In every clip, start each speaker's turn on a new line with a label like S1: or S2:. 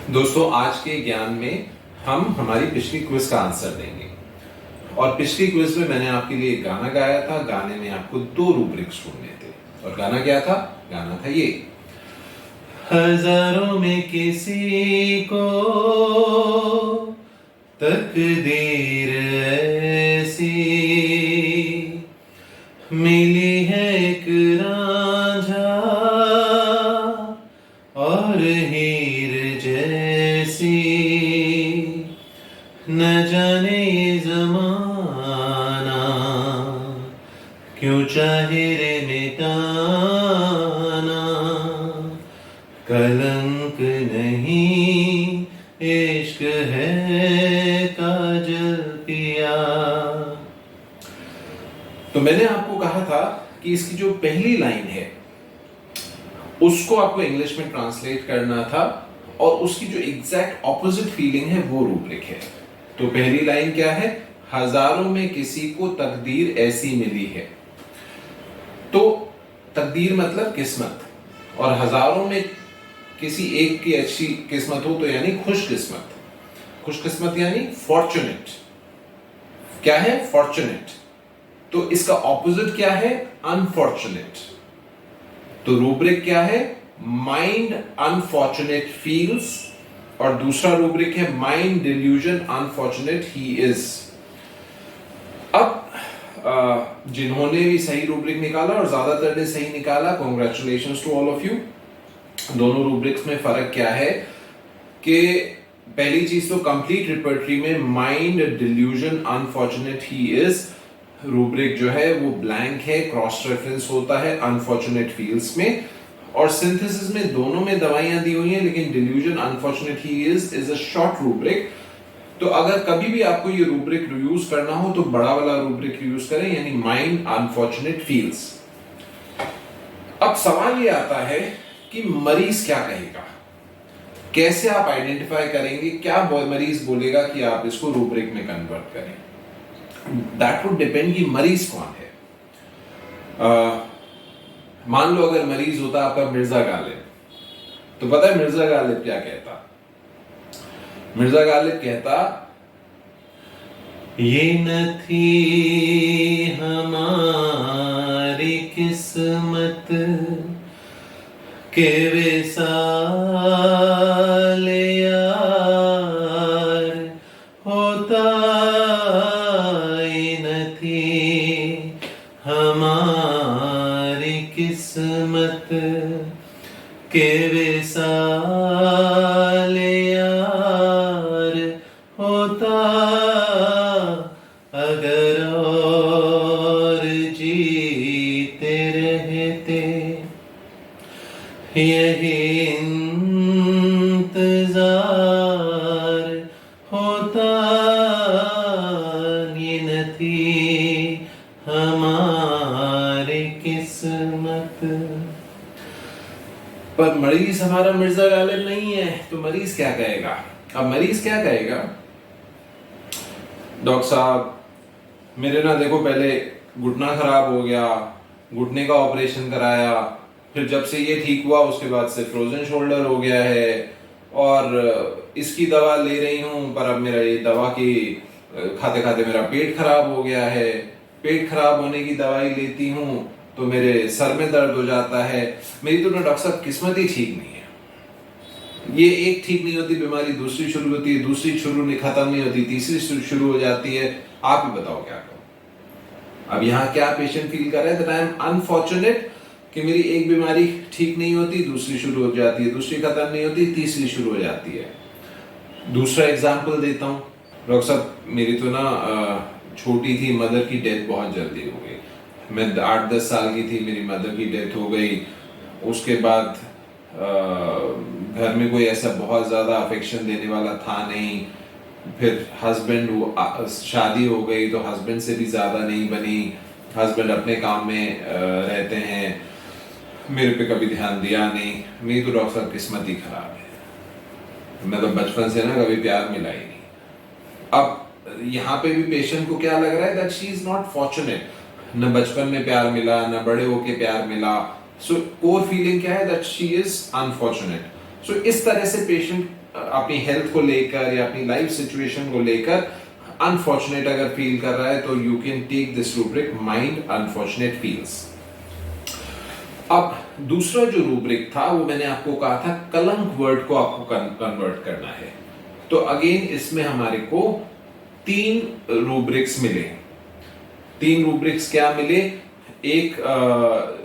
S1: दोस्तों, आज के ज्ञान में हम हमारी पिछली क्विज का आंसर देंगे। और पिछली क्विज में मैंने आपके लिए एक गाना गाया था। गाने में आपको 2 रूब्रिक्स ढूंढने थे। और गाना क्या था? गाना था ये। हजारों में किसी को तकदीर ऐसी मिली है, एक रांझा और हीर जैसी। न जाने ये जमाना क्यों चाहे रे मिटाना। कलंक नहीं इश्क है काजल पिया। तो मैंने आपको कहा था कि इसकी जो पहली लाइन है उसको आपको इंग्लिश में ट्रांसलेट करना था और उसकी जो एग्जैक्ट ऑपोजिट फीलिंग है वो रूब्रिक है। तो पहली लाइन क्या है? हजारों में किसी को तकदीर ऐसी मिली है। तो तकदीर मतलब किस्मत, और हजारों में किसी एक की अच्छी किस्मत हो तो यानी खुशकिस्मत। खुशकिस्मत यानी फॉर्चुनेट। क्या है? फॉर्चुनेट। तो इसका ऑपोजिट क्या है? अनफॉर्चुनेट। तो रूब्रिक क्या है? माइंड अनफॉर्चुनेट फील्स, और दूसरा रूब्रिक है mind delusion unfortunate he is. अब जिन्होंने भी सही रूब्रिक निकाला और ज्यादातर ने सही निकाला, congratulations to all of you. दोनों रूब्रिक्स में फर्क क्या है कि पहली चीज तो कंप्लीट रिपर्टरी में mind delusion unfortunate he is rubric जो है वो ब्लैंक है, क्रॉस रेफरेंस होता है अनफॉर्चुनेट फील्ड्स में। और सिंथेसिस में दोनों में दवाइयां दी हुई हैं, लेकिन delusion unfortunate he is a short rubric. तो अगर कभी भी आपको ये रूब्रिक यूज करना हो तो बड़ा वाला रूब्रिक यूज करें, यानी माइंड अनफॉर्चुनेट फील्ड्स। अब सवाल ये आता है कि मरीज क्या कहेगा, कैसे आप आइडेंटिफाई करेंगे, क्या मरीज बोलेगा कि आप इसको रूब्रिक में कन्वर्ट करें। दैट वुड डिपेंड कि मरीज कौन है। मान लो अगर मरीज होता आपका मिर्जा गालिब, तो पता है मिर्जा गालिब क्या कहता? मिर्जा गालिब कहता, ये न थी हमारी किस्मत के विसाल यार होता, ये न थी हमारी किस्मत के विसाल यार होता, अगर और जीते रहते यही इंतजार होता, ये न थी हमारी किस्मत। पर मरीज हमारा मिर्जा गालिब नहीं है, तो मरीज क्या कहेगा? अब मरीज क्या कहेगा? डॉक्टर साहब, मेरे ना देखो पहले घुटना खराब हो गया, घुटने का ऑपरेशन कराया, फिर जब से ये ठीक हुआ उसके बाद से फ्रोजन शोल्डर हो गया है, और इसकी दवा ले रही हूं, पर अब मेरा ये दवा की खाते खाते मेरा पेट खराब हो गया है। पेट खराब होने की दवाई लेती हूं तो मेरे सर में दर्द हो जाता है। मेरी तो ना डॉक्टर साहब किस्मत ही ठीक नहीं है। ये एक ठीक नहीं होती बीमारी, दूसरी शुरू होती है, दूसरी शुरू नहीं खत्म नहीं होती, तीसरी शुरू हो जाती है। आप ही बताओ क्या करो। अब यहाँ क्या पेशेंट फील कर रहा है? दैट आई एम अनफॉर्चुनेट कि मेरी एक बीमारी ठीक नहीं होती, दूसरी शुरू हो जाती है, दूसरी खत्म नहीं होती, तीसरी शुरू हो जाती है। दूसरा एग्जाम्पल देता हूँ। डॉक्टर साहब, मेरी तो ना छोटी थी, मदर की डेथ बहुत जल्दी हो गई। मैं 8-10 साल की थी, मेरी मदर की डेथ हो गई। उसके बाद घर में कोई ऐसा बहुत ज़्यादा अफेक्शन देने वाला था नहीं। फिर हस्बैंड, शादी हो गई तो हस्बैंड से भी ज़्यादा नहीं बनी। हस्बैंड अपने काम में रहते हैं, मेरे पे कभी ध्यान दिया नहीं। मेरी तो डॉक्टर साहब किस्मत ही खराब है, मैं तो बचपन से ना कभी प्यार मिला ही नहीं। अब यहाँ पे भी पेशेंट को क्या लग रहा है? That she is not fortunate. न बचपन में प्यार मिला, न बड़े होके प्यार मिला। सो कोर फीलिंग क्या है? That she is unfortunate. So इस तरह से पेशेंट अपनी हेल्थ को लेकर या अपनी लाइफ सिचुएशन को लेकर अनफॉर्चुनेट अगर फील कर रहा है तो you can take this rubric mind unfortunate feels. अब दूसरा जो रूब्रिक था वो मैंने आपको कहा था कलंक वर्ड को आपको कन्वर्ट करना है। तो अगेन इसमें हमारे को 3 रूब्रिक्स मिले। 3 रूब्रिक्स क्या मिले? एक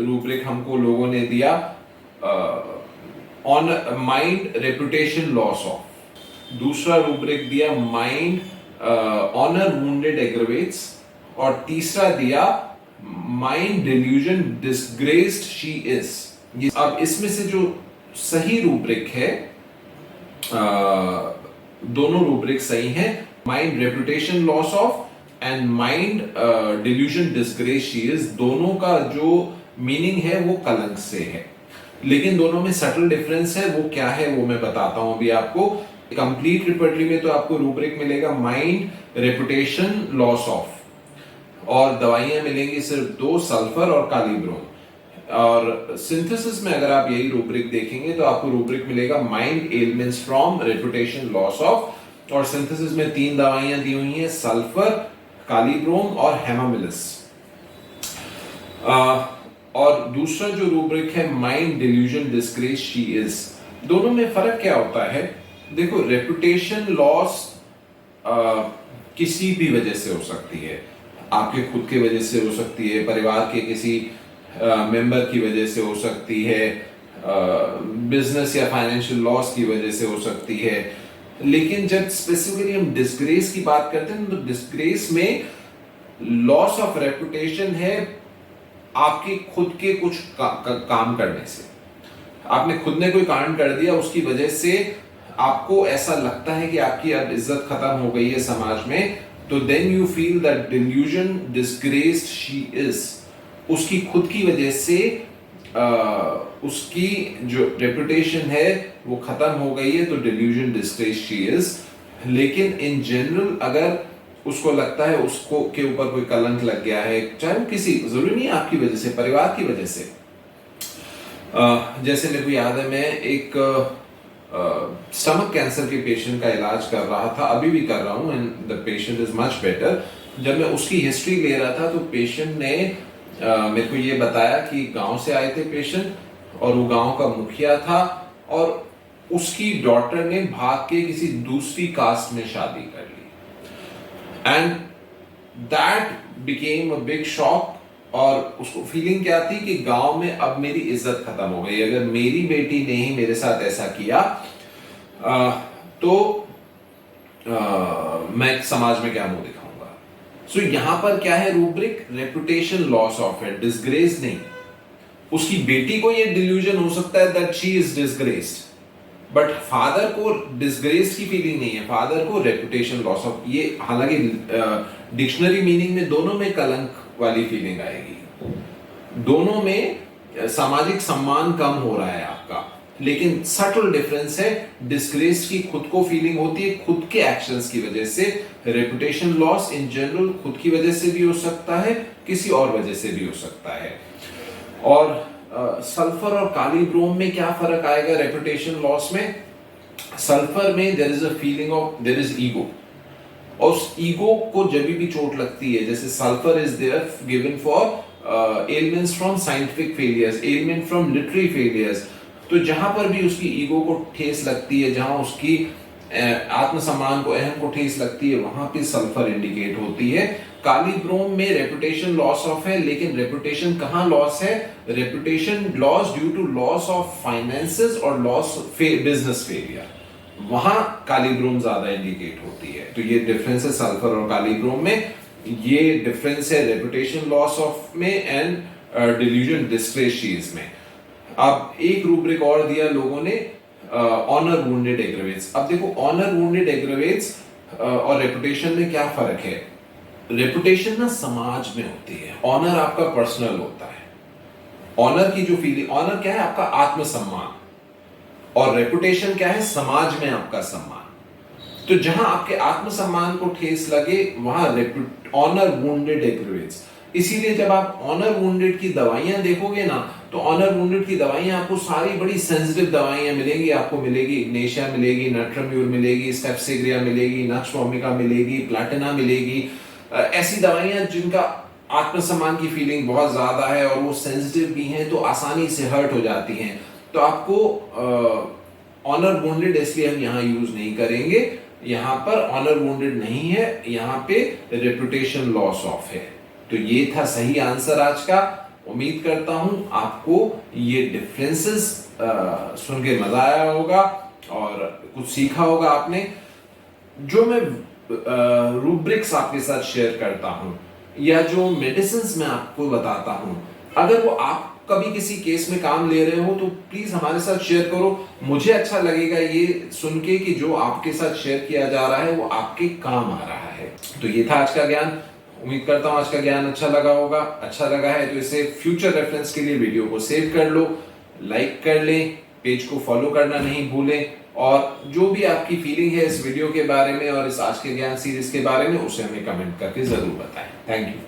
S1: रूब्रिक हमको लोगों ने दिया on mind reputation loss of, दूसरा रूब्रिक दिया माइंड ऑनर वुंडेड एग्रवेट्स, और तीसरा दिया mind delusion disgraced she is. अब इसमें से जो सही रूब्रिक है, दोनों रूब्रिक सही हैं, mind reputation loss of and mind delusion disgraced she is, दोनों का जो मीनिंग है वो कलंक से है, लेकिन दोनों में सटल डिफरेंस है। वो क्या है वो मैं बताता हूं अभी आपको। कंप्लीट रिपर्टरी में तो आपको रूब्रिक मिलेगा माइंड रेपुटेशन लॉस ऑफ, और दवाइयां मिलेंगी सिर्फ 2, सल्फर और कालीब्रोम। और सिंथेसिस में अगर आप यही रूब्रिक देखेंगे तो आपको रूब्रिक मिलेगा mind elements from reputation loss of, और सिंथेसिस में 3 दवाइयां दी हुई हैं, सल्फर, कालीब्रोम और हेमामिलिस। और दूसरा जो रूब्रिक है mind delusion disgraced she is, दोनों में फर्क क्या होता है? देखो, रेपुटेशन लॉस किसी भी वजह से हो सकती है, आपके खुद के वजह से हो सकती है, परिवार के किसी मेंबर की वजह से हो सकती है, बिजनेस या फाइनेंशियल लॉस की वजह से हो सकती है। लेकिन जब स्पेसिफिकली हम डिस्ग्रेस की बात करते हैं तो डिस्ग्रेस में लॉस ऑफ रेपुटेशन है आपके खुद के कुछ काम करने से। आपने खुद ने कोई कांड कर दिया, उसकी वजह से आपको ऐसा लगता है कि आपकी अब इज्जत खत्म हो गई है समाज में, तो then you feel that delusion disgraced she is, उसकी खुद की वजह से उसकी जो रेपुटेशन है वो खत्म हो गई है, तो डिल्यूजन डिसग्रेस्ड शी इज। लेकिन इन जनरल अगर उसको लगता है उसको के ऊपर कोई कलंक लग गया है, चाहे वो किसी, जरूरी नहीं आपकी वजह से, परिवार की वजह से। जैसे मेरे को याद है, मैं एक स्टमक कैंसर के पेशेंट का इलाज कर रहा था, अभी भी कर रहा हूं, and the patient is much better. जब मैं उसकी हिस्ट्री ले रहा था तो पेशेंट ने मेरे को ये बताया कि गांव से आए थे पेशेंट, और वो गांव का मुखिया था, और उसकी डॉटर ने भाग के किसी दूसरी कास्ट में शादी कर ली, and that became a big shock. और उसको फीलिंग क्या थी कि गांव में अब मेरी इज्जत खत्म हो गई, अगर मेरी बेटी ने ही मेरे साथ ऐसा किया तो मैं समाज में क्या मुंह दिखाऊंगा। सो यहां पर क्या है रूब्रिक? रेपुटेशन लॉस ऑफ है, डिसग्रेस नहीं। उसकी बेटी को ये डिल्यूजन हो सकता है that she is disgraced, but father को डिसग्रेस की फीलिंग नहीं है, फादर को रेपुटेशन लॉस ऑफ। ये हालांकि डिक्शनरी मीनिंग में दोनों में कलंक वाली फीलिंग आएगी, दोनों में सामाजिक सम्मान कम हो रहा है आपका, लेकिन सटल डिफरेंस है। डिसग्रेस की खुद को फीलिंग होती है खुद के एक्शंस की वजह से, रेपुटेशन लॉस इन जनरल खुद की वजह से भी हो सकता है, किसी और वजह से भी हो सकता है। और सल्फर और कालीब्रोम में क्या फर्क आएगा रेपुटेशन लॉस में? सल्फर में there is a feeling of, there is ego, और उस ईगो को जब भी चोट लगती है, जैसे sulphur is there given for elements from scientific failures, element from literary failures, तो जहां पर भी उसकी ईगो को ठेस लगती है, जहां उसकी आत्मसम्मान को, अहम को ठेस लगती है, वहां पे सल्फर इंडिकेट होती है। कालीब्रोम में रेपुटेशन लॉस ऑफ है, लेकिन रेपुटेशन कहां लॉस है? Reputation loss due to loss of finances और लॉस बिजनेस फेलियर, वहां कालीब्रोम ज्यादा इंडिकेट होती है। तो ये डिफरेंस है सल्फर और कालीब्रोम में, ये डिफरेंस है रेपुटेशन लॉस ऑफ में एंड डिल्यूजन डिसग्रेस में। अब एक रूब्रिक और दिया लोगों ने, ऑनर वुंडेड एग्रवेट्स। अब देखो, ऑनर वुंडेड एग्रवेट्स और रेपुटेशन में क्या फर्क है? रेपुटेशन ना समाज में होती है, ऑनर आपका पर्सनल होता है। ऑनर की जो फीलिंग, ऑनर क्या है? आपका आत्मसम्मान, और रेपुटेशन क्या है? समाज में आपका सम्मान। तो जहां आपके आत्मसम्मान को ठेस लगे वहां ऑनर वुंडेड एग्रवेट्स। इसीलिए जब आप ऑनर वुंडेड की दवाइयां देखोगे ना, तो ऑनर वुंडेड की दवाइयां आपको सारी बड़ी सेंसिटिव दवाइयां मिलेंगी। आपको मिलेगी इग्नेशिया मिलेगी, नट्रम्यूर मिलेगी, स्टेप्सिग्रिया मिलेगी, नक्स वोमिका मिलेगी, प्लाटिना मिलेगी। ऐसी दवाइयां जिनका आत्मसम्मान की फीलिंग बहुत ज्यादा है और वो सेंसिटिव भी हैं, तो आसानी से हर्ट हो जाती हैं। तो आपको ऑनर वुंडेड इसलिए हम यहाँ यूज नहीं करेंगे। यहाँ पर ऑनर वुंडेड नहीं है, यहाँ पे रेपुटेशन लॉस ऑफ है। तो ये था सही आंसर आज का। उम्मीद करता हूं आपको ये डिफरेंसेस सुन के मजा आया होगा और कुछ सीखा होगा आपने। जो मैं रूब्रिक्स आपके साथ शेयर करता हूं या जो मेडिसिन मैं आपको बताता हूं, अगर वो आप कभी किसी केस में काम ले रहे हो तो प्लीज हमारे साथ शेयर करो। मुझे अच्छा लगेगा ये सुन के कि जो आपके साथ शेयर किया जा रहा है वो आपके काम आ रहा है। तो ये था आज का ज्ञान। उम्मीद करता हूं आज का ज्ञान अच्छा लगा होगा। अच्छा लगा है तो इसे फ्यूचर रेफरेंस के लिए वीडियो को सेव कर लो, लाइक कर लें, पेज को फॉलो करना नहीं भूलें, और जो भी आपकी फीलिंग है इस वीडियो के बारे में और इस आज के ज्ञान सीरीज के बारे में उसे हमें कमेंट करके जरूर बताएं। Thank you.